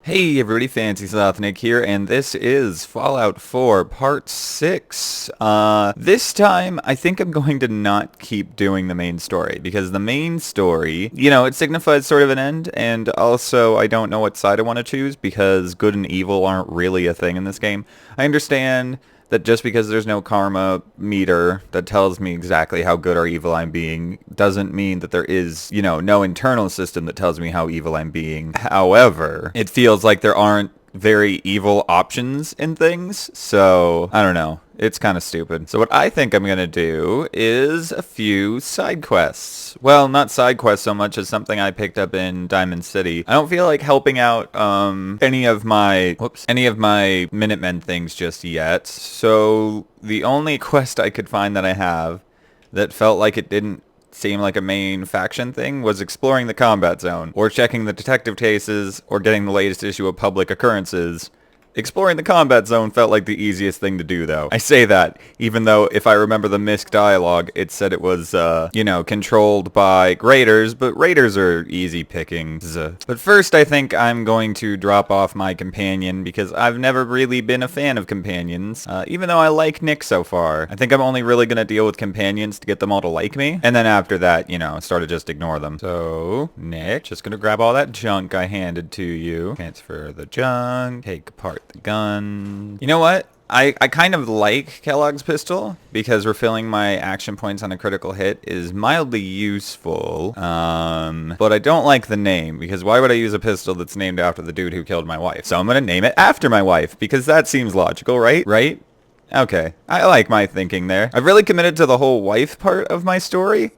Hey everybody, Fancy Sloth Nick here, and this is Fallout 4 Part 6. This time, I think I'm going to not keep doing the main story, because the main story, it signifies sort of an end, and also I don't know what side I want to choose, because good and evil aren't really a thing in this game. I understand that just because there's no karma meter that tells me exactly how good or evil I'm being doesn't mean that there is, no internal system that tells me how evil I'm being. However, it feels like there aren't very evil options in things, so I don't know. It's kind of stupid. So what I think I'm going to do is a few side quests. Well, not side quests so much as something I picked up in Diamond City. I don't feel like helping out any of my Minutemen things just yet. So the only quest I could find that I have that felt like it didn't seem like a main faction thing was exploring the combat zone, or checking the detective cases, or getting the latest issue of Public Occurrences. Exploring the combat zone felt like the easiest thing to do, though. I say that, even though if I remember the MISC dialogue, it said it was, controlled by raiders, but raiders are easy pickings. But first, I think I'm going to drop off my companion, because I've never really been a fan of companions, even though I like Nick so far. I think I'm only really going to deal with companions to get them all to like me, and then after that, sort of just ignore them. So, Nick, just going to grab all that junk I handed to you. Transfer the junk, take apart the gun. You know what? I kind of like Kellogg's pistol because refilling my action points on a critical hit is mildly useful. But I don't like the name because why would I use a pistol that's named after the dude who killed my wife? So I'm going to name it after my wife because that seems logical, right? Right? Okay. I like my thinking there. I've really committed to the whole wife part of my story,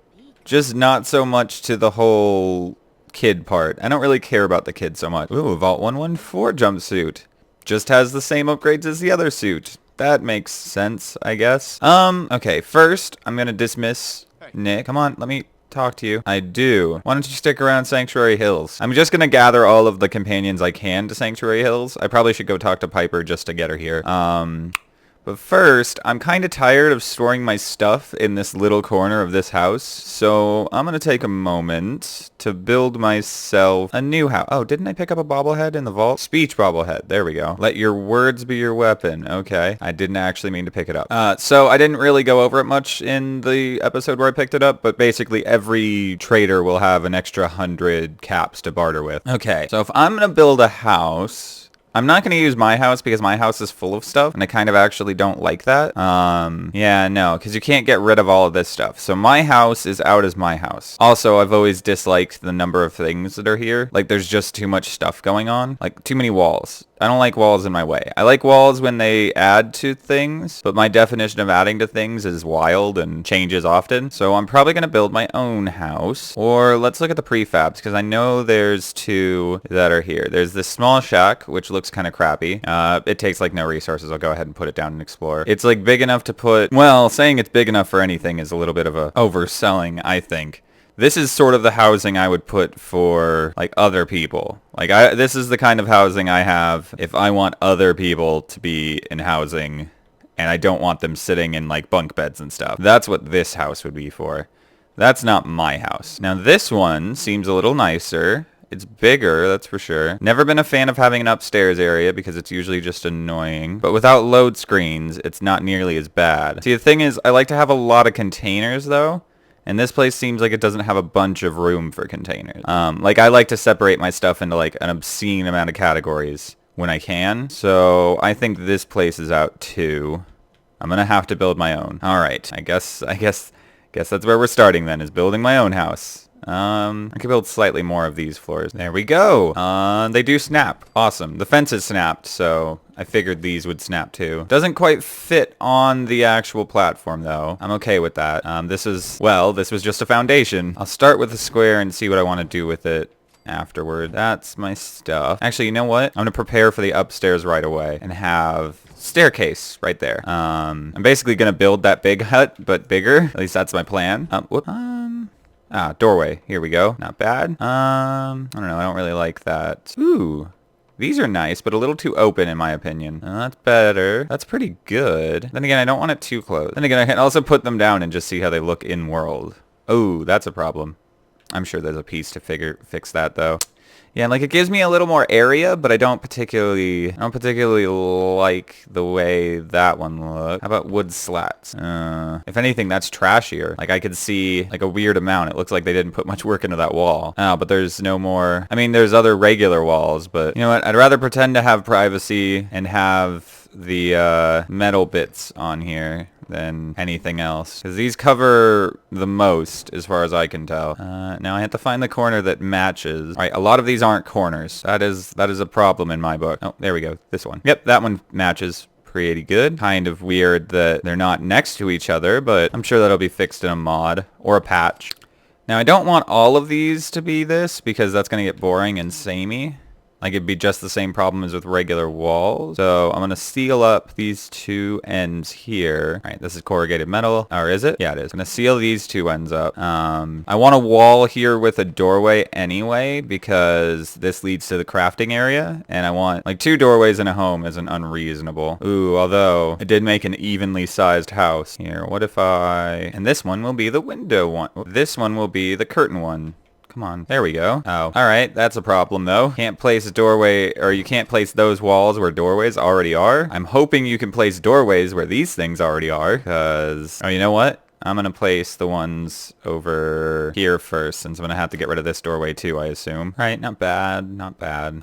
just not so much to the whole kid part. I don't really care about the kid so much. Ooh, Vault 114 jumpsuit. Just has the same upgrades as the other suit. That makes sense, I guess. Okay, first, I'm gonna dismiss Nick. Come on, let me talk to you. I do. Why don't you stick around Sanctuary Hills? I'm just gonna gather all of the companions I can to Sanctuary Hills. I probably should go talk to Piper just to get her here. But first, I'm kind of tired of storing my stuff in this little corner of this house, so I'm going to take a moment to build myself a new house. Oh, didn't I pick up a bobblehead in the vault? Speech bobblehead. There we go. Let your words be your weapon. Okay. I didn't actually mean to pick it up. So I didn't really go over it much in the episode where I picked it up, but basically every trader will have an extra 100 caps to barter with. Okay. So if I'm going to build a house, I'm not going to use my house because my house is full of stuff, and I kind of actually don't like that. Yeah, no, because you can't get rid of all of this stuff. So my house is out as my house. Also, I've always disliked the number of things that are here. Like, there's just too much stuff going on. Like, too many walls. I don't like walls in my way. I like walls when they add to things, but my definition of adding to things is wild and changes often. So I'm probably going to build my own house. Or let's look at the prefabs, because I know there's two that are here. There's this small shack, which looks kind of crappy. It takes like no resources. I'll go ahead and put it down and explore. It's like big enough to put, well, saying it's big enough for anything is a little bit of a overselling, I think. This is sort of the housing I would put for, like, other people. Like, this is the kind of housing I have if I want other people to be in housing, and I don't want them sitting in, like, bunk beds and stuff. That's what this house would be for. That's not my house. Now, this one seems a little nicer. It's bigger, that's for sure. Never been a fan of having an upstairs area because it's usually just annoying. But without load screens, it's not nearly as bad. See, the thing is, I like to have a lot of containers, though. And this place seems like it doesn't have a bunch of room for containers. Like, I like to separate my stuff into, like, an obscene amount of categories when I can. So I think this place is out, too. I'm gonna have to build my own. All right. I guess that's where we're starting, then, is building my own house. I could build slightly more of these floors. There we go. They do snap. Awesome. The fence is snapped, so I figured these would snap too. Doesn't quite fit on the actual platform, though. I'm okay with that. This was just a foundation. I'll start with the square and see what I want to do with it afterward. That's my stuff. Actually, you know what? I'm gonna prepare for the upstairs right away and have staircase right there. I'm basically gonna build that big hut, but bigger. At least that's my plan. Doorway. Here we go. Not bad. I don't know. I don't really like that. Ooh. These are nice, but a little too open in my opinion. That's better. That's pretty good. Then again, I don't want it too close. Then again, I can also put them down and just see how they look in world. Oh, that's a problem. I'm sure there's a piece to fix that though. Yeah, like it gives me a little more area, but I don't particularly like the way that one looks. How about wood slats? If anything, that's trashier. Like I could see like a weird amount. It looks like they didn't put much work into that wall. Oh, but there's no more. I mean, there's other regular walls, but you know what? I'd rather pretend to have privacy and have the metal bits on here than anything else, because these cover the most as far as I can tell. Now I have to find the corner that matches. All right, a lot of these aren't corners. That is a problem in my book. Oh, there we go. This one. Yep, that one matches pretty good. Kind of weird that they're not next to each other, but I'm sure that'll be fixed in a mod or a patch. Now I don't want all of these to be this because that's gonna get boring and samey. Like it'd be just the same problem as with regular walls. So I'm going to seal up these two ends here. All right, this is corrugated metal. Or is it? Yeah, it is. I'm going to seal these two ends up. I want a wall here with a doorway anyway, because this leads to the crafting area. And I want like 2 doorways in a home isn't unreasonable. Ooh, although it did make an evenly sized house. Here, what if I... And this one will be the window one. This one will be the curtain one. Come on. There we go. Oh, all right. That's a problem, though. Can't place a doorway, or you can't place those walls where doorways already are. I'm hoping you can place doorways where these things already are, because... Oh, you know what? I'm going to place the ones over here first, since I'm going to have to get rid of this doorway too, I assume. All right, not bad, not bad.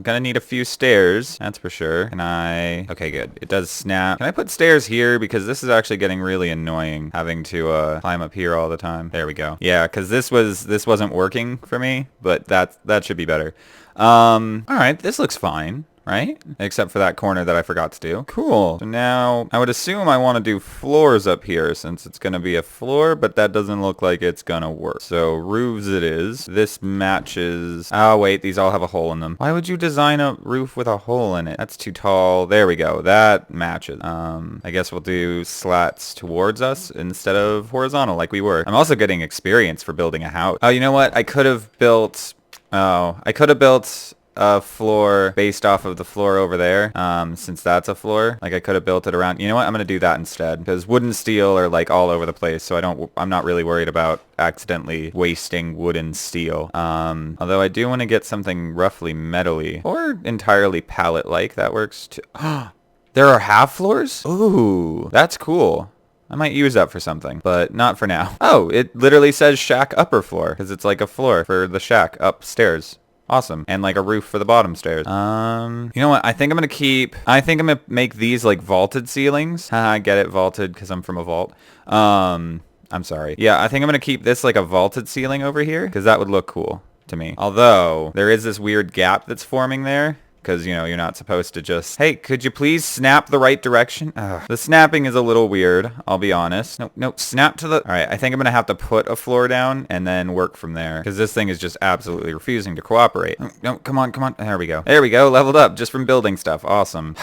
Gonna need a few stairs, that's for sure. Can I... Okay, good. It does snap. Can I put stairs here? Because this is actually getting really annoying, having to climb up here all the time. There we go. Yeah, because this wasn't working for me, but that should be better. All right, this looks fine. Right? Except for that corner that I forgot to do. Cool. So now, I would assume I want to do floors up here since it's going to be a floor, but that doesn't look like it's going to work. So roofs it is. This matches... Oh, wait. These all have a hole in them. Why would you design a roof with a hole in it? That's too tall. There we go. That matches. I guess we'll do slats towards us instead of horizontal like we were. I'm also getting experience for building a house. Oh, you know what? I could have built... Oh, I could have built... a floor based off of the floor over there, since that's a floor. Like I could have built it around. You know what? I'm gonna do that instead, because wood and steel are like all over the place, so I'm not really worried about accidentally wasting wood and steel. Although I do want to get something roughly metally or entirely pallet-like. That works too. There are half floors? Ooh, that's cool. I might use that for something, but not for now. Oh, it literally says shack upper floor, because it's like a floor for the shack upstairs. Awesome. And like a roof for the bottom stairs. You know what? I think I'm going to make these like vaulted ceilings. I get it, vaulted, because I'm from a vault. I'm sorry. Yeah, I think I'm going to keep this like a vaulted ceiling over here, because that would look cool to me. Although, there is this weird gap that's forming there. Because, you know, you're not supposed to just... Hey, could you please snap the right direction? Ugh. The snapping is a little weird, I'll be honest. Nope, snap to the... Alright, I think I'm going to have to put a floor down and then work from there. Because this thing is just absolutely refusing to cooperate. No, come on. There we go. There we go, leveled up just from building stuff. Awesome.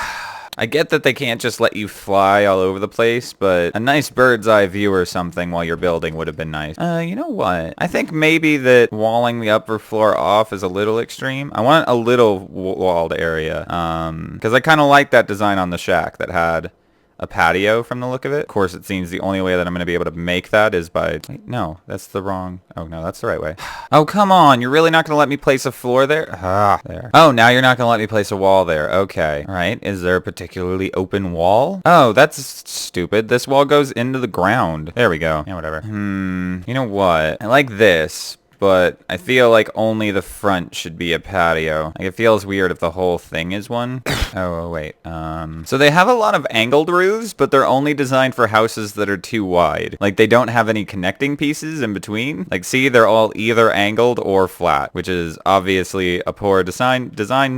I get that they can't just let you fly all over the place, but a nice bird's eye view or something while you're building would have been nice. You know what? I think maybe that walling the upper floor off is a little extreme. I want a little walled area, because I kind of like that design on the shack that had a patio from the look of it. Of course, it seems the only way that I'm going to be able to make that is by... Wait, no, that's the wrong... Oh, no, that's the right way. Oh, come on. You're really not going to let me place a floor there? Ah, there. Oh, now you're not going to let me place a wall there. Okay. All right. Is there a particularly open wall? Oh, that's stupid. This wall goes into the ground. There we go. Yeah, whatever. You know what? I like this, but I feel like only the front should be a patio. Like, it feels weird if the whole thing is one. Oh, wait. So they have a lot of angled roofs, but they're only designed for houses that are too wide. Like, they don't have any connecting pieces in between. Like, see, they're all either angled or flat, which is obviously a poor design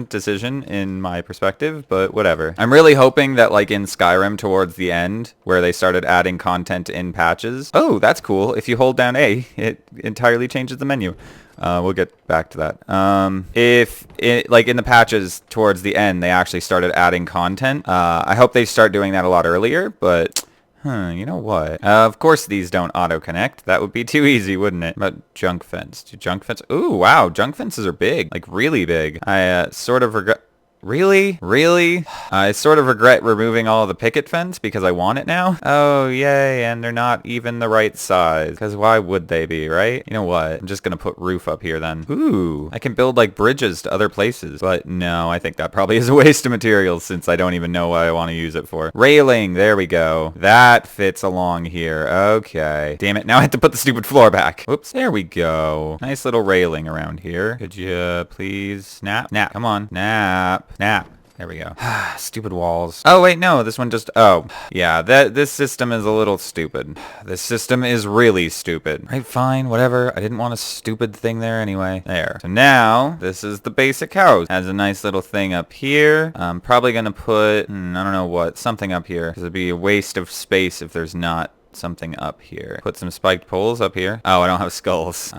decision in my perspective, but whatever. I'm really hoping that, like, in Skyrim towards the end, where they started adding content in patches. Oh, that's cool. If you hold down A, it entirely changes the menu. We'll get back to that. If it, like in the patches towards the end, they actually started adding content. I hope they start doing that a lot earlier, but you know what? Of course these don't auto-connect. That would be too easy, wouldn't it? But junk fence. Do junk fence... Ooh, wow. Junk fences are big. Like, really big. I sort of forgot... Really? Really? I sort of regret removing all of the picket fence because I want it now. Oh, yay, and they're not even the right size. Because why would they be, right? You know what? I'm just gonna put roof up here then. Ooh, I can build like bridges to other places. But no, I think that probably is a waste of materials since I don't even know what I want to use it for. Railing, there we go. That fits along here. Okay. Damn it, now I have to put the stupid floor back. Whoops, there we go. Nice little railing around here. Could you please nap? Nap, come on. Nap. Nap. There we go. Stupid walls. Oh, wait, no, this one just... Oh, yeah, this system is a little stupid. This system is really stupid. Right, fine, whatever. I didn't want a stupid thing there anyway. There. So now, this is the basic house. Has a nice little thing up here. I'm probably gonna put, I don't know what, something up here. Because it'd be a waste of space if there's not something up here. Put some spiked poles up here. Oh, I don't have skulls.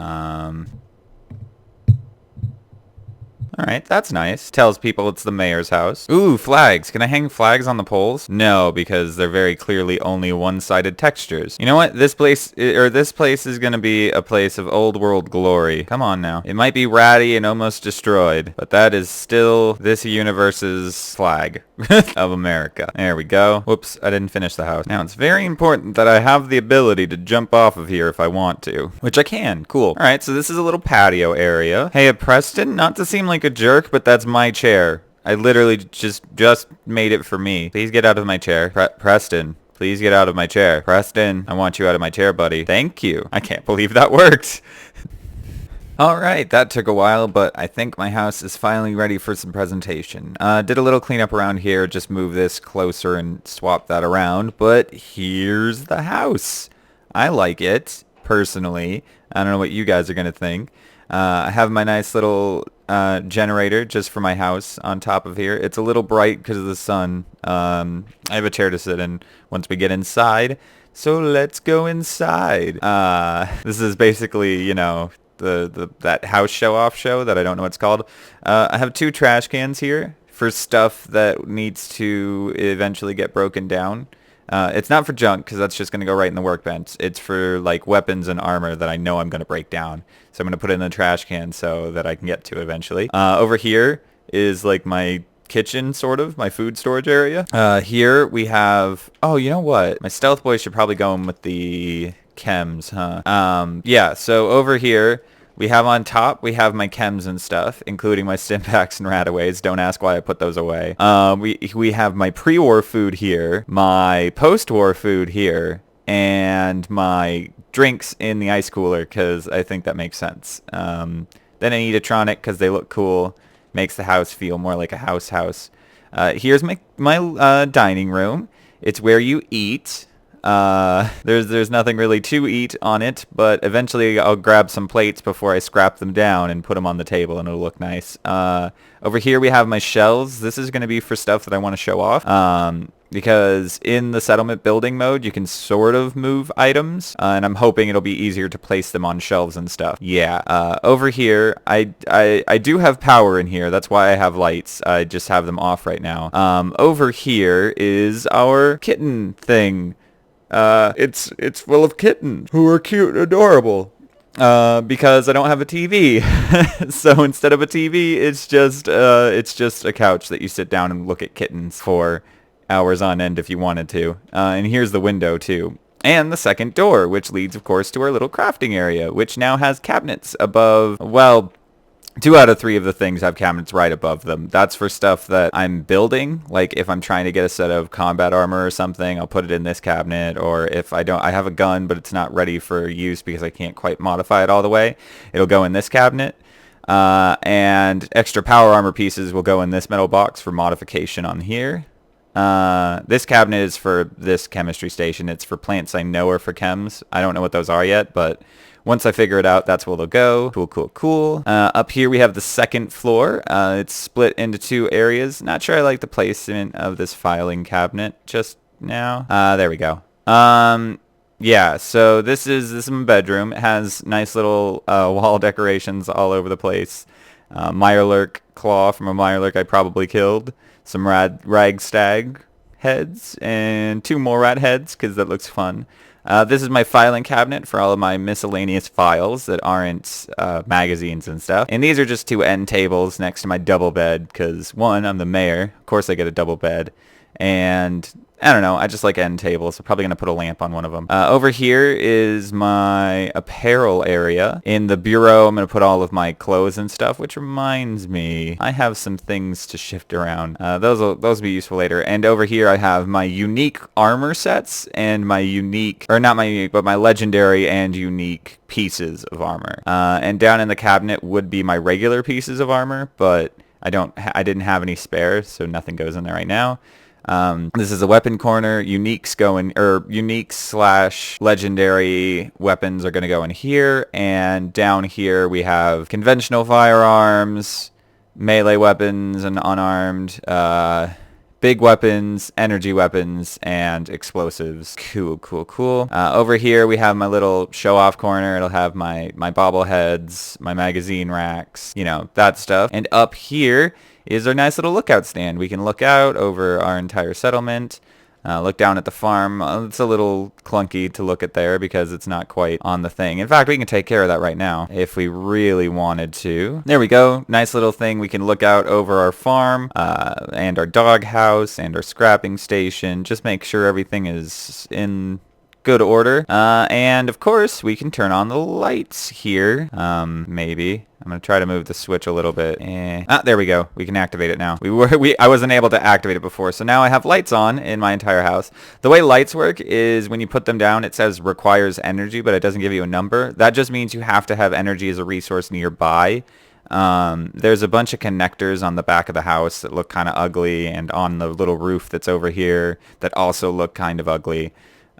Alright, that's nice. Tells people it's the mayor's house. Ooh, flags. Can I hang flags on the poles? No, because they're very clearly only one-sided textures. You know what? This place is gonna be a place of old world glory. Come on now. It might be ratty and almost destroyed, but that is still this universe's flag of America. There we go. Whoops, I didn't finish the house. Now, it's very important that I have the ability to jump off of here if I want to, which I can. Cool. Alright, so this is a little patio area. Hey, Preston, not to seem like a jerk, but that's my chair. I literally just made it for me. Please get out of my chair. Preston, please get out of my chair. Preston, I want you out of my chair, buddy. Thank you. I can't believe that worked. Alright, that took a while, but I think my house is finally ready for some presentation. Did a little cleanup around here, just move this closer and swap that around, but here's the house. I like it, personally. I don't know what you guys are going to think. I have my nice little generator just for my house on top of here. It's a little bright because of the sun. I have a chair to sit in once we get inside. So let's go inside. This is basically, you know, that house show-off show that I don't know what it's called. I have 2 trash cans here for stuff that needs to eventually get broken down. It's not for junk, because that's just going to go right in the workbench. It's for, like, weapons and armor that I know I'm going to break down. So I'm going to put it in the trash can so that I can get to it eventually. Over here is, like, my kitchen, sort of, my food storage area. Here we have... Oh, you know what? My stealth boy should probably go in with the chems, huh? Yeah, so over here... We have on top, we have my chems and stuff, including my stimpaks and rataways. Don't ask why I put those away. We have my pre-war food here, my post-war food here, and my drinks in the ice cooler, because I think that makes sense. Then an Edatronic, because they look cool. Makes the house feel more like a house. Here's my dining room. It's where you eat. There's nothing really to eat on it, but eventually I'll grab some plates before I scrap them down and put them on the table, and it'll look nice. Over here we have my shelves. This is going to be for stuff that I want to show off. Because in the settlement building mode, you can sort of move items, and I'm hoping it'll be easier to place them on shelves and stuff. Yeah, over here, I do have power in here. That's why I have lights. I just have them off right now. Over here is our kitten thing. It's full of kittens who are cute and adorable. Because I don't have a TV. So instead of a TV, it's just a couch that you sit down and look at kittens for hours on end if you wanted to. And here's the window too. And the second door, which leads, of course, to our little crafting area, which now has cabinets above, well, 2 out of 3 of the things have cabinets right above them. That's for stuff that I'm building. Like if I'm trying to get a set of combat armor or something, I'll put it in this cabinet. Or if I have a gun, but it's not ready for use because I can't quite modify it all the way, it'll go in this cabinet. And extra power armor pieces will go in this metal box for modification on here. This cabinet is for this chemistry station. It's for plants I know are for chems. I don't know what those are yet, but once I figure it out, that's where they'll go. Cool. Up here we have the second floor. It's split into 2 areas. Not sure I like the placement of this filing cabinet just now. There we go. Yeah, so this is my bedroom. It has nice little wall decorations all over the place. Mirelurk claw from a Mirelurk I probably killed. Some ragstag heads and 2 more rat heads because that looks fun. This is my filing cabinet for all of my miscellaneous files that aren't magazines and stuff. And these are just 2 end tables next to my double bed because, one, I'm the mayor. Of course I get a double bed. And I don't know, I just like end tables. I'm probably going to put a lamp on one of them. Over here is my apparel area. In the bureau, I'm going to put all of my clothes and stuff, which reminds me, I have some things to shift around. Those will be useful later. And over here, I have my unique armor sets and my unique, or not my unique, but my legendary and unique pieces of armor. And down in the cabinet would be my regular pieces of armor, but I didn't have any spares, so nothing goes in there right now. This is a weapon corner. Unique / legendary weapons are going to go in here. And down here we have conventional firearms, melee weapons and unarmed, big weapons, energy weapons, and explosives. Cool. Over here we have my little show-off corner. It'll have my bobbleheads, my magazine racks, you know, that stuff. And up here is our nice little lookout stand. We can look out over our entire settlement, look down at the farm. It's a little clunky to look at there because it's not quite on the thing. In fact, we can take care of that right now if we really wanted to. There we go. Nice little thing. We can look out over our farm and our dog house and our scrapping station. Just make sure everything is in good order. And of course, we can turn on the lights here. Maybe. I'm going to try to move the switch a little bit. There we go. We can activate it now. I wasn't able to activate it before, so now I have lights on in my entire house. The way lights work is when you put them down, it says requires energy, but it doesn't give you a number. That just means you have to have energy as a resource nearby. There's a bunch of connectors on the back of the house that look kind of ugly, and on the little roof that's over here that also look kind of ugly.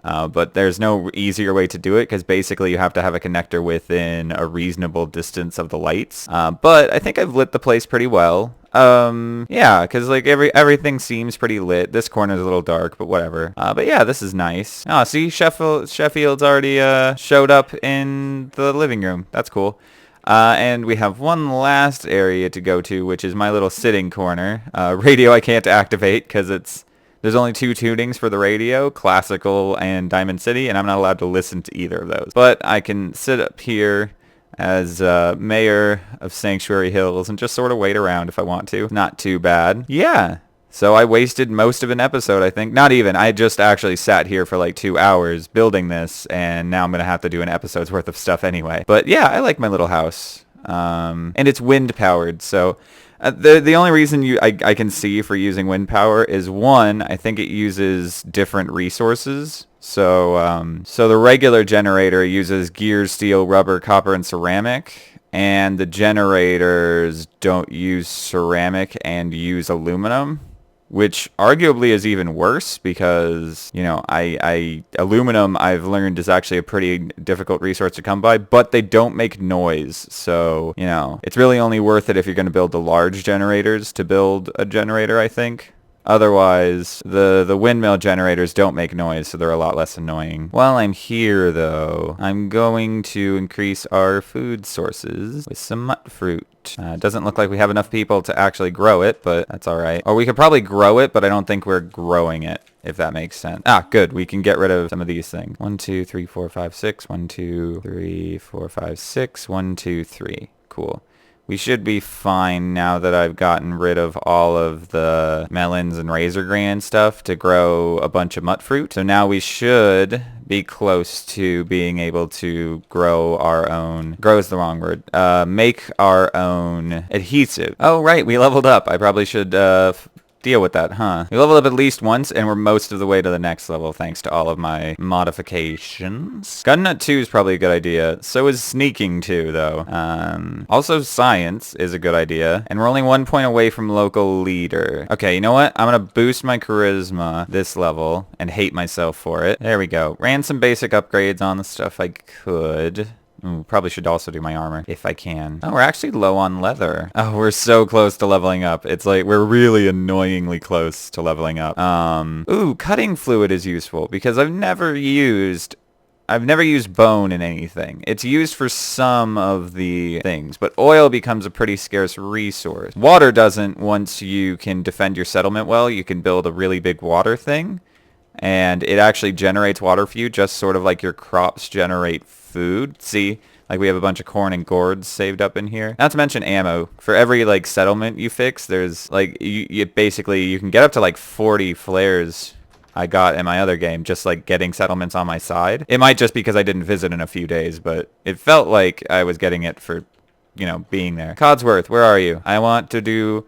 But there's no easier way to do it because basically you have to have a connector within a reasonable distance of the lights. But I think I've lit the place pretty well. Yeah, because like everything seems pretty lit. This corner's a little dark, but whatever. But yeah, this is nice. Oh, see, Sheffield's already showed up in the living room. That's cool. And we have one last area to go to, which is my little sitting corner. Radio I can't activate because there's only 2 tunings for the radio, classical and Diamond City, and I'm not allowed to listen to either of those. But I can sit up here as mayor of Sanctuary Hills and just sort of wait around if I want to. Not too bad. Yeah. So I wasted most of an episode, I think. Not even. I just actually sat here for like 2 hours building this, and now I'm going to have to do an episode's worth of stuff anyway. But yeah, I like my little house. And it's wind powered, so the only reason I can see for using wind power is, one, I think it uses different resources. So the regular generator uses gear, steel, rubber, copper, and ceramic, and the generators don't use ceramic and use aluminum, which arguably is even worse because, you know, aluminum I've learned is actually a pretty difficult resource to come by, but they don't make noise. So, you know, it's really only worth it if you're going to build the large generators to build a generator, I think. Otherwise, the windmill generators don't make noise, so they're a lot less annoying. While I'm here, though, I'm going to increase our food sources with some mut fruit. It doesn't look like we have enough people to actually grow it, but that's all right. Or we could probably grow it, but I don't think we're growing it, if that makes sense. Good. We can get rid of some of these things. 1, 2, 3, 4, 5, 6. 1, 2, 3, 4, 5, 6. 1, 2, 3. Cool. We should be fine now that I've gotten rid of all of the melons and razor grain and stuff to grow a bunch of mut fruit. So now we should be close to being able to grow our own, grow is the wrong word, make our own adhesive. Oh, right, we leveled up. I probably should deal with that, huh? We leveled up at least once, and we're most of the way to the next level thanks to all of my modifications. Gun Nut 2 is probably a good idea. So is Sneaking 2, though. Also, Science is a good idea, and we're only 1 point away from Local Leader. Okay, you know what? I'm gonna boost my Charisma this level and hate myself for it. There we go. Ran some basic upgrades on the stuff I could. Ooh, probably should also do my armor, if I can. Oh, we're actually low on leather. Oh, we're so close to leveling up. It's like, we're really annoyingly close to leveling up. Ooh, cutting fluid is useful, because I've never used bone in anything. It's used for some of the things, but oil becomes a pretty scarce resource. Water doesn't. Once you can defend your settlement well, you can build a really big water thing. and it actually generates water for you, just sort of like your crops generate food. See? Like we have a bunch of corn and gourds saved up in here. Not to mention ammo. For every like settlement you fix, there's like you basically you can get up to like 40 flares I got in my other game, just like getting settlements on my side. It might just because I didn't visit in a few days, but it felt like I was getting it for, you know, being there. Codsworth, where are you? I want to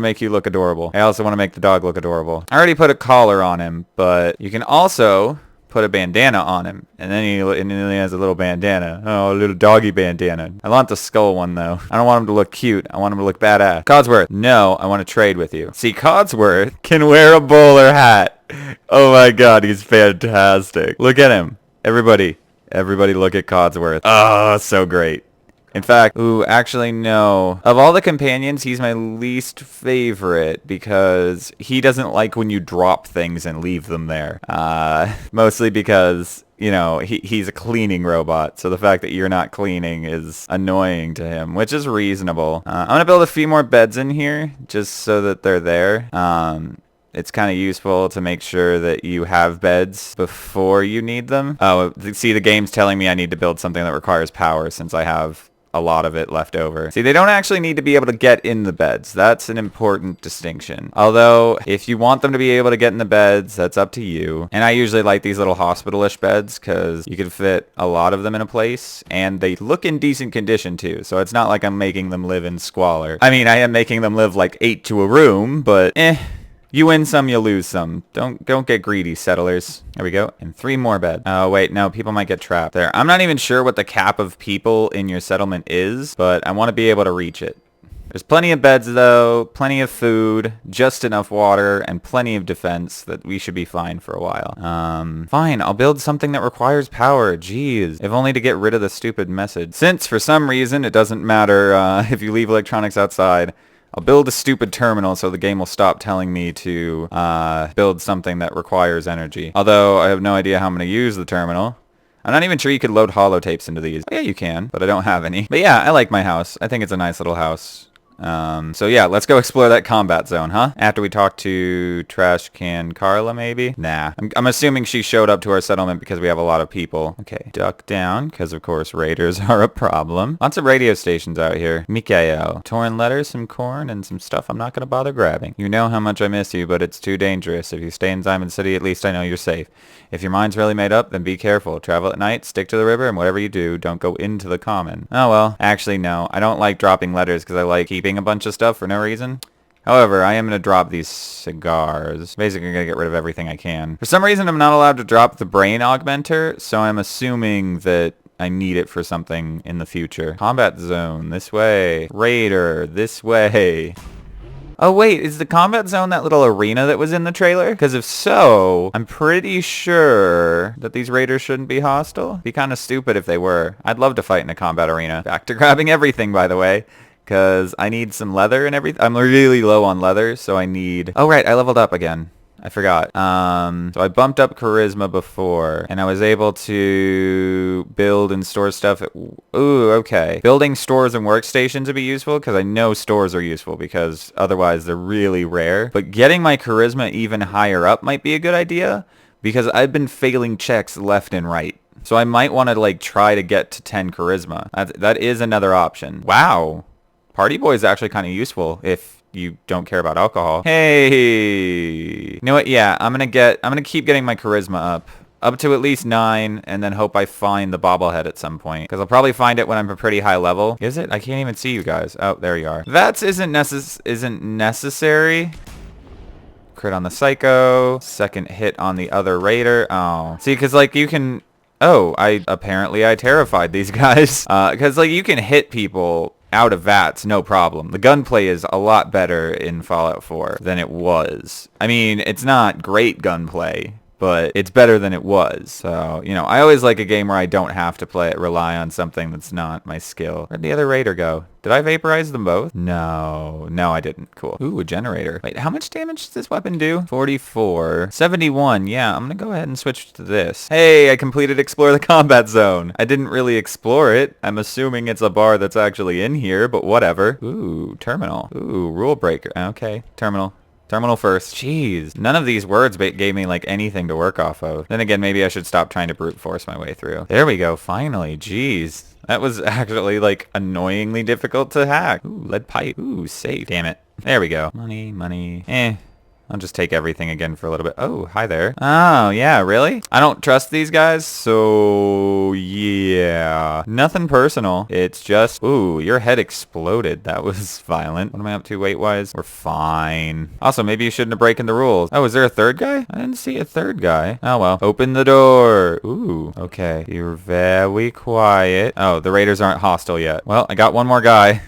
make you look adorable. I also want to make the dog look adorable. I already put a collar on him, but you can also put a bandana on him, and then he has a little bandana. Oh, a little doggy bandana. I want the skull one, though. I don't want him to look cute. I want him to look badass. Codsworth, no, I want to trade with you. See, Codsworth can wear a bowler hat. Oh my god, he's fantastic. Look at him. Everybody look at Codsworth. Oh, so great. In fact, ooh, actually, no. Of all the companions, he's my least favorite because he doesn't like when you drop things and leave them there. Mostly because, you know, he's a cleaning robot, so the fact that you're not cleaning is annoying to him, which is reasonable. I'm going to build a few more beds in here just so that they're there. It's kind of useful to make sure that you have beds before you need them. Oh, see, the game's telling me I need to build something that requires power since I have a lot of it left over. See, they don't actually need to be able to get in the beds. That's an important distinction. Although, if you want them to be able to get in the beds, that's up to you. And I usually like these little hospital-ish beds because you can fit a lot of them in a place, and they look in decent condition too. So it's not like I'm making them live in squalor. I mean, I am making them live like 8 to a room, but you win some, you lose some. Don't get greedy, settlers. There we go. And 3 more beds. Oh, wait, no, people might get trapped there. I'm not even sure what the cap of people in your settlement is, but I want to be able to reach it. There's plenty of beds, though, plenty of food, just enough water, and plenty of defense that we should be fine for a while. Fine, I'll build something that requires power. Jeez, if only to get rid of the stupid message. Since, for some reason, it doesn't matter if you leave electronics outside, I'll build a stupid terminal so the game will stop telling me to build something that requires energy. Although I have no idea how I'm going to use the terminal. I'm not even sure you could load holotapes into these. Yeah, you can, but I don't have any. But yeah, I like my house. I think it's a nice little house. So yeah, let's go explore that combat zone, huh? After we talk to Trash Can Carla, maybe? Nah. I'm assuming she showed up to our settlement because we have a lot of people. Okay, duck down, because of course raiders are a problem. Lots of radio stations out here. Mikhail. Torn letters, some corn, and some stuff I'm not gonna bother grabbing. You know how much I miss you, but it's too dangerous. If you stay in Diamond City, at least I know you're safe. If your mind's really made up, then be careful. Travel at night, stick to the river, and whatever you do, don't go into the common. Oh well. Actually, no. I don't like dropping letters because I like keeping a bunch of stuff for no reason. However, I am going to drop these cigars. Basically, I'm going to get rid of everything I can. For some reason, I'm not allowed to drop the brain augmenter, so I'm assuming that I need it for something in the future. Combat zone, this way. Raider, this way. Oh wait, is the combat zone that little arena that was in the trailer? Because if so, I'm pretty sure that these raiders shouldn't be hostile. Be kind of stupid if they were. I'd love to fight in a combat arena. Back to grabbing everything, by the way. Because I need some leather and everything. I'm really low on leather, so I need... Oh right, I leveled up again. I forgot. So I bumped up charisma before, and I was able to build and store stuff. Ooh, okay. Building stores and workstations would be useful, because I know stores are useful, because otherwise they're really rare. But getting my charisma even higher up might be a good idea, because I've been failing checks left and right. So I might want to, like, try to get to 10 charisma. That is another option. Wow. Party Boy is actually kind of useful if you don't care about alcohol. Hey, you know what? Yeah, I'm gonna keep getting my charisma up to at least 9, and then hope I find the bobblehead at some point, because I'll probably find it when I'm a pretty high level. Is it? I can't even see you guys. Oh, there you are. That isn't necessary. Crit on the psycho. Second hit on the other raider. Oh, see, because like you can. Oh, I terrified these guys. Because like you can hit people out of vats, no problem. The gunplay is a lot better in Fallout 4 than it was. I mean, it's not great gunplay, but it's better than it was. So, you know, I always like a game where I don't have to rely on something that's not my skill. Where'd the other raider go? Did I vaporize them both? No, I didn't. Cool. Ooh, a generator. Wait, how much damage does this weapon do? 44. 71. Yeah, I'm gonna go ahead and switch to this. Hey, I completed Explore the Combat Zone. I didn't really explore it. I'm assuming it's a bar that's actually in here, but whatever. Ooh, terminal. Ooh, rule breaker. Okay, terminal. Terminal first. Jeez. None of these words gave me like anything to work off of. Then again, maybe I should stop trying to brute force my way through. There we go. Finally. Jeez. That was actually like annoyingly difficult to hack. Ooh, lead pipe. Ooh, safe. Damn it. There we go. Money, money. I'll just take everything again for a little bit. Oh, hi there. Oh, yeah, really? I don't trust these guys, so yeah. Nothing personal. It's just, ooh, your head exploded. That was violent. What am I up to weight-wise? We're fine. Also, maybe you shouldn't have broken the rules. Oh, is there a third guy? I didn't see a third guy. Oh, well. Open the door. Ooh, okay. You're very quiet. Oh, the raiders aren't hostile yet. Well, I got one more guy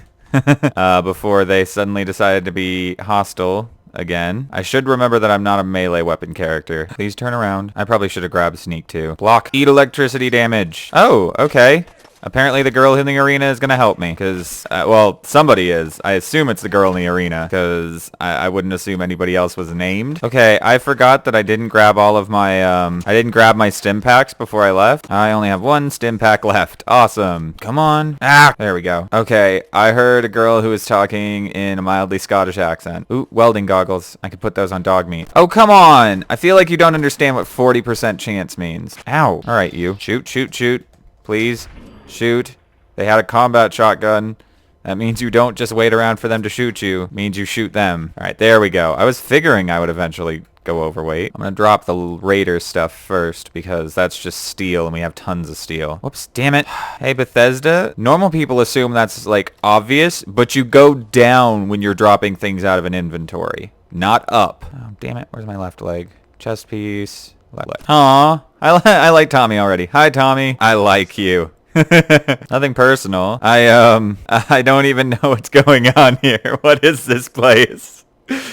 before they suddenly decided to be hostile. Again. I should remember that I'm not a melee weapon character. Please turn around. I probably should have grabbed sneak too. Block. Eat electricity damage. Oh, okay. Apparently the girl in the arena is going to help me because, well, somebody is. I assume it's the girl in the arena because I wouldn't assume anybody else was named. Okay, I forgot that I didn't grab all of my, I didn't grab my stim packs before I left. I only have one stim pack left. Awesome. Come on. Ah, there we go. Okay, I heard a girl who was talking in a mildly Scottish accent. Ooh, welding goggles. I could put those on dog meat. Oh, come on. I feel like you don't understand what 40% chance means. Ow. All right, you. Shoot, shoot, shoot. Please. Shoot. They had a combat shotgun. That means you don't just wait around for them to shoot you. It means you shoot them. All right, there we go. I was figuring I would eventually go overweight. I'm going to drop the Raider stuff first because that's just steel and we have tons of steel. Whoops, damn it. Hey, Bethesda. Normal people assume that's like obvious, but you go down when you're dropping things out of an inventory, not up. Oh, damn it. Where's my left leg? Chest piece. Left leg. Aw, I like Tommy already. Hi, Tommy. I like you. Nothing personal. I don't even know what's going on here. What is this place?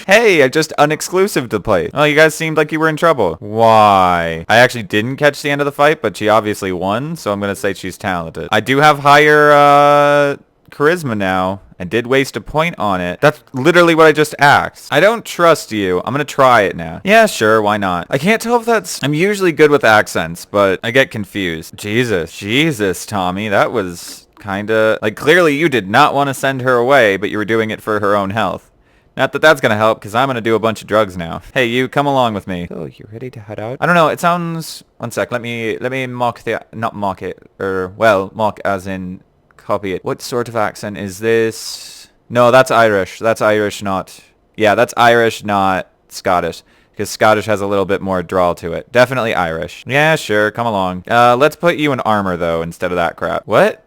Hey, I just unexclusive the place. Oh, you guys seemed like you were in trouble. Why? I actually didn't catch the end of the fight, but she obviously won, so I'm gonna say she's talented. I do have higher, charisma now. I did waste a point on it. That's literally what I just asked. I don't trust you. I'm gonna try it now. Yeah, sure, why not? I can't tell if that's... I'm usually good with accents, but I get confused. Jesus, Tommy, that was kinda... Like, clearly you did not want to send her away, but you were doing it for her own health. Not that that's gonna help, because I'm gonna do a bunch of drugs now. Hey, you, come along with me. Oh, you ready to head out? I don't know, it sounds... One sec, let me mock the... Not mock it, well, mock as in... Copy it. What sort of accent is this? No, that's Irish. That's Irish, not... Yeah, that's Irish, not Scottish. Because Scottish has a little bit more drawl to it. Definitely Irish. Yeah, sure. Come along. Let's put you in armor, though, instead of that crap. What?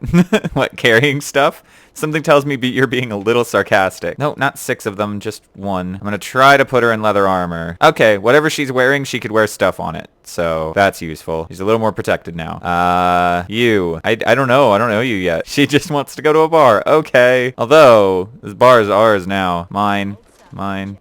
What, carrying stuff? Something tells me you're being a little sarcastic. No, not 6 of them, just 1. I'm gonna try to put her in leather armor. Okay, whatever she's wearing, she could wear stuff on it. So, that's useful. She's a little more protected now. You. I don't know. I don't know you yet. She just wants to go to a bar. Okay. Although, this bar is ours now. Mine.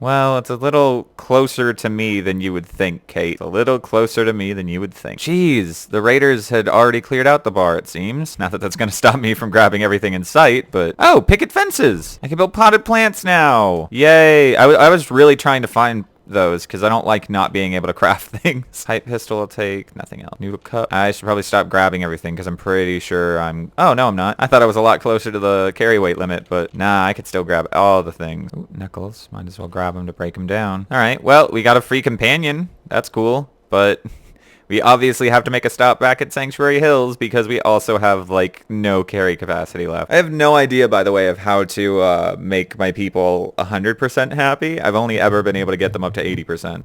Well, it's a little closer to me than you would think, Kate. A little closer to me than you would think. Jeez, the raiders had already cleared out the bar, it seems. Not that that's going to stop me from grabbing everything in sight, but... Oh, picket fences! I can build potted plants now! Yay! I was really trying to find those because I don't like not being able to craft things. Pipe pistol I'll take. Nothing else. Noodle cup. I should probably stop grabbing everything because I'm pretty sure I'm... Oh, no, I'm not. I thought I was a lot closer to the carry weight limit, but nah, I could still grab all the things. Ooh, knuckles. Might as well grab them to break them down. All right, well, we got a free companion. That's cool, but... We obviously have to make a stop back at Sanctuary Hills because we also have, like, no carry capacity left. I have no idea, by the way, of how to make my people 100% happy. I've only ever been able to get them up to 80%.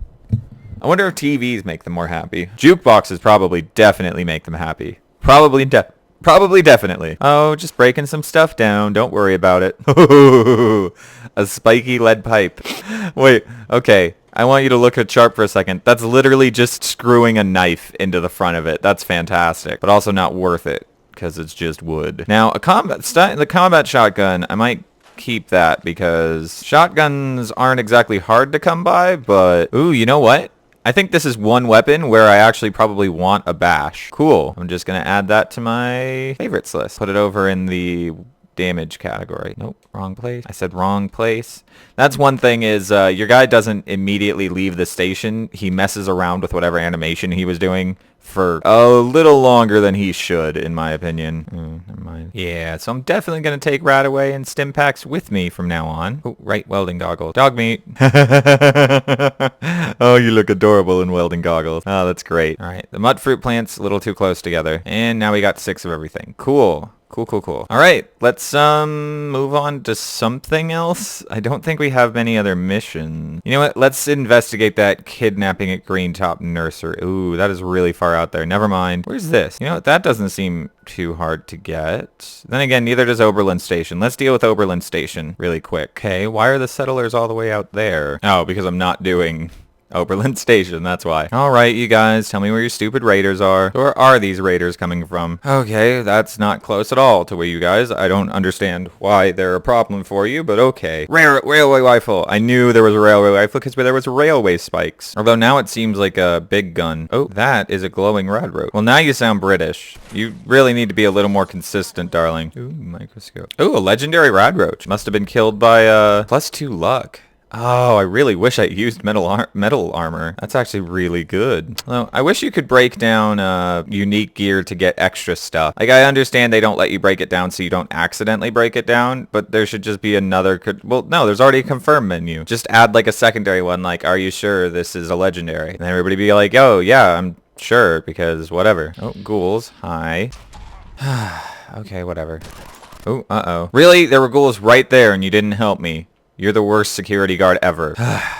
I wonder if TVs make them more happy. Jukeboxes probably definitely make them happy. Probably definitely. Oh, just breaking some stuff down. Don't worry about it. A spiky lead pipe. Wait, okay. I want you to look at Sharp for a second. That's literally just screwing a knife into the front of it. That's fantastic, but also not worth it because it's just wood. Now, the combat shotgun, I might keep that because shotguns aren't exactly hard to come by, but... Ooh, you know what? I think this is one weapon where I actually probably want a bash. Cool. I'm just going to add that to my favorites list. Put it over in the damage category. Nope, wrong place. I said wrong place. That's one thing is your guy doesn't immediately leave the station. He messes around with whatever animation he was doing for a little longer than he should, in my opinion. Never mind. Yeah, so I'm definitely going to take Radaway and Stimpaks with me from now on. Oh, right, welding goggles. Dog meat. Oh, you look adorable in welding goggles. Oh, that's great. All right, the mud fruit plants a little too close together. And now we got 6 of everything. Cool. Cool. All right, let's move on to something else. I don't think we have many other missions. You know what? Let's investigate that kidnapping at Green Top Nursery. Ooh, that is really far out there. Never mind. Where's this? You know what? That doesn't seem too hard to get. Then again, neither does Oberlin Station. Let's deal with Oberlin Station really quick. Okay, why are the settlers all the way out there? Oh, because I'm not doing Oberlin Station, that's why. Alright, you guys, tell me where your stupid raiders are. Where are these raiders coming from? Okay, that's not close at all to where you guys. I don't understand why they're a problem for you, but okay. Railway rifle. I knew there was a railway rifle because there was railway spikes. Although now it seems like a big gun. Oh, that is a glowing rad roach. Well, now you sound British. You really need to be a little more consistent, darling. Ooh, microscope. Ooh, a legendary rad roach. Must have been killed by, +2 luck. Oh, I really wish I used metal armor. That's actually really good. Well, I wish you could break down unique gear to get extra stuff. Like, I understand they don't let you break it down so you don't accidentally break it down, but there should just be another... Well, no, there's already a confirm menu. Just add, like, a secondary one, like, are you sure this is a legendary? And everybody be like, oh, yeah, I'm sure, because whatever. Oh, ghouls. Hi. Okay, whatever. Oh, uh-oh. Really? There were ghouls right there and you didn't help me. You're the worst security guard ever.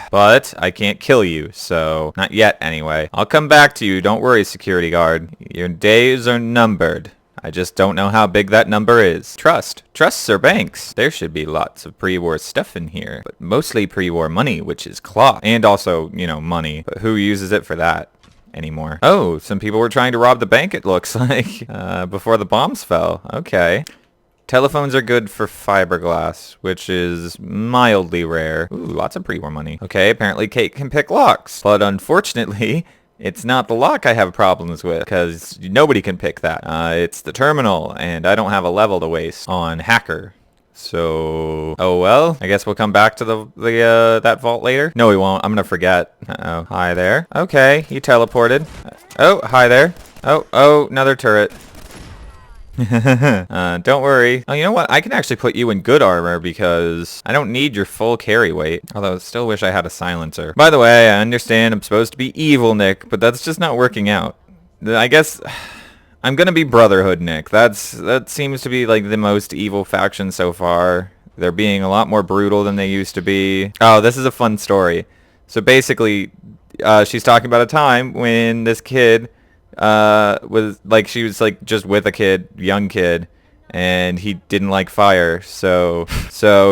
But I can't kill you, so... Not yet, anyway. I'll come back to you. Don't worry, security guard. Your days are numbered. I just don't know how big that number is. Trust. Trust Sir Banks. There should be lots of pre-war stuff in here. But mostly pre-war money, which is cloth. And also, you know, money. But who uses it for that anymore? Oh, some people were trying to rob the bank, it looks like. Before the bombs fell. Okay. Telephones are good for fiberglass, which is mildly rare. Ooh, lots of pre-war money. Okay, apparently Kate can pick locks. But unfortunately, it's not the lock I have problems with, because nobody can pick that. It's the terminal, and I don't have a level to waste on hacker. So, oh well, I guess we'll come back to that vault later. No, we won't. I'm gonna forget. Uh-oh. Hi there. Okay, he teleported. Oh, hi there. Oh, another turret. Don't worry. Oh, you know what? I can actually put you in good armor because I don't need your full carry weight. Although I still wish I had a silencer. By the way, I understand I'm supposed to be evil Nick, but that's just not working out. I guess I'm gonna be Brotherhood Nick. That seems to be like the most evil faction so far. They're being a lot more brutal than they used to be. Oh, this is a fun story. So basically, she's talking about a time when this kid she was like just with a young kid, and he didn't like fire, so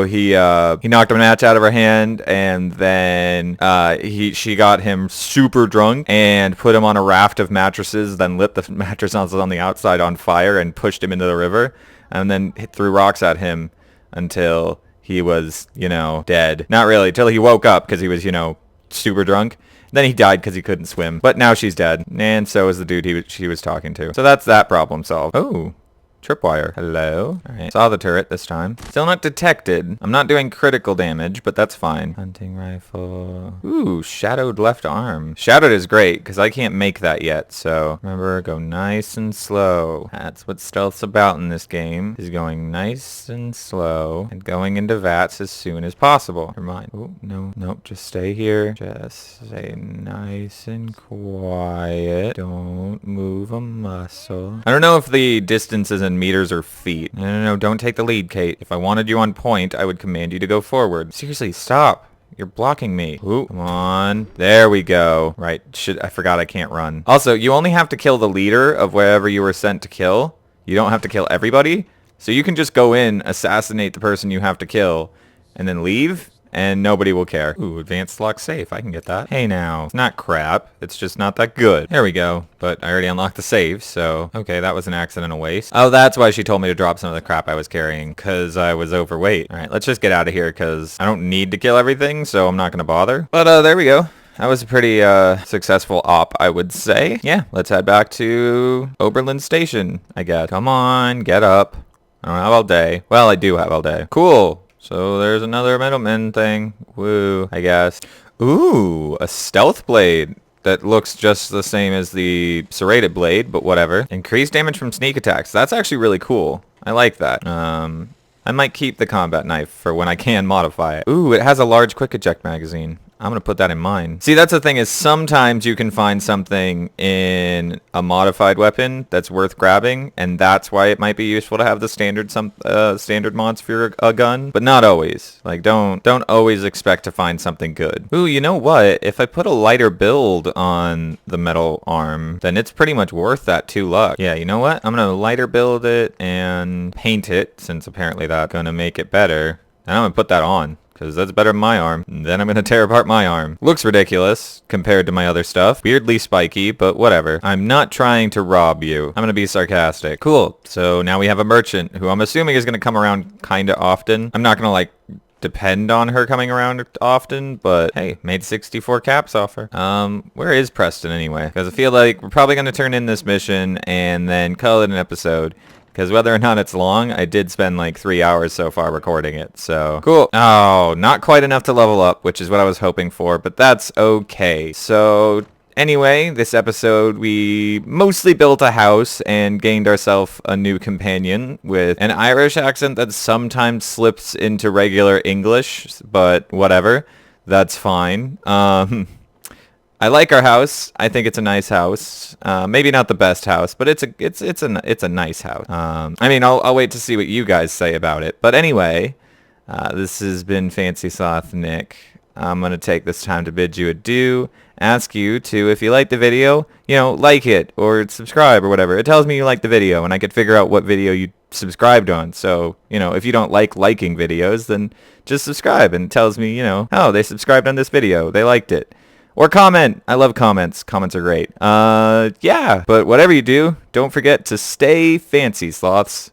he knocked a match out of her hand, and then she got him super drunk and put him on a raft of mattresses, then lit the mattresses on the outside on fire and pushed him into the river, and then threw rocks at him until he was, you know, dead. Not really, till he woke up because he was, you know, super drunk. Then he died because he couldn't swim. But now she's dead. And so is the dude she was talking to. So that's that problem solved. Oh. Tripwire. Hello? Alright. Saw the turret this time. Still not detected. I'm not doing critical damage, but that's fine. Hunting rifle. Ooh, shadowed left arm. Shadowed is great, because I can't make that yet, so... Remember, go nice and slow. That's what stealth's about in this game, is going nice and slow, and going into vats as soon as possible. Never mind. Oh, no. Nope, just stay here. Just stay nice and quiet. Don't move a muscle. I don't know if the distance is in meters or feet. No, don't take the lead, Kate. If I wanted you on point, I would command you to go forward. Seriously, stop. You're blocking me. Ooh, come on. There we go. Right, I forgot I can't run. Also, you only have to kill the leader of wherever you were sent to kill. You don't have to kill everybody. So you can just go in, assassinate the person you have to kill, and then leave, and nobody will care. Ooh, advanced lock safe. I can get that. Hey now. It's not crap. It's just not that good. There we go. But I already unlocked the save, so... Okay, that was an accidental waste. Oh, that's why she told me to drop some of the crap I was carrying, because I was overweight. Alright, let's just get out of here, because I don't need to kill everything, so I'm not going to bother. But, there we go. That was a pretty, successful op, I would say. Yeah, let's head back to Oberlin Station, I guess. Come on, get up. I don't have all day. Well, I do have all day. Cool. So there's another middleman thing. Woo, I guess. Ooh, a stealth blade that looks just the same as the serrated blade, but whatever. Increased damage from sneak attacks. That's actually really cool. I like that. I might keep the combat knife for when I can modify it. Ooh, it has a large quick eject magazine. I'm going to put that in mine. See, that's the thing is sometimes you can find something in a modified weapon that's worth grabbing, and that's why it might be useful to have the standard standard mods for a gun, but not always. Like, don't always expect to find something good. Ooh, you know what? If I put a lighter build on the metal arm, then it's pretty much worth that 2 luck. Yeah, you know what? I'm going to lighter build it and paint it, since apparently that's going to make it better. And I'm going to put that on, because that's better than my arm. And then I'm going to tear apart my arm. Looks ridiculous compared to my other stuff. Weirdly spiky, but whatever. I'm not trying to rob you. I'm going to be sarcastic. Cool. So now we have a merchant who I'm assuming is going to come around kind of often. I'm not going to like depend on her coming around often, but hey, made 64 caps off her. Where is Preston anyway? Because I feel like we're probably going to turn in this mission and then call it an episode. Because whether or not it's long, I did spend like 3 hours so far recording it, so cool. Oh, not quite enough to level up, which is what I was hoping for, but that's okay. So anyway, this episode we mostly built a house and gained ourselves a new companion with an Irish accent that sometimes slips into regular English, but whatever, that's fine. I like our house. I think it's a nice house. Maybe not the best house, but it's a nice house. I mean, I'll wait to see what you guys say about it. But anyway, this has been Fancy Sloth Nick. I'm gonna take this time to bid you adieu. Ask you to, if you like the video, like it or subscribe or whatever. It tells me you like the video, and I could figure out what video you subscribed on. So, if you don't like liking videos, then just subscribe, and it tells me, oh, they subscribed on this video. They liked it. Or comment. I love comments. Comments are great. Yeah. But whatever you do, don't forget to stay fancy, sloths.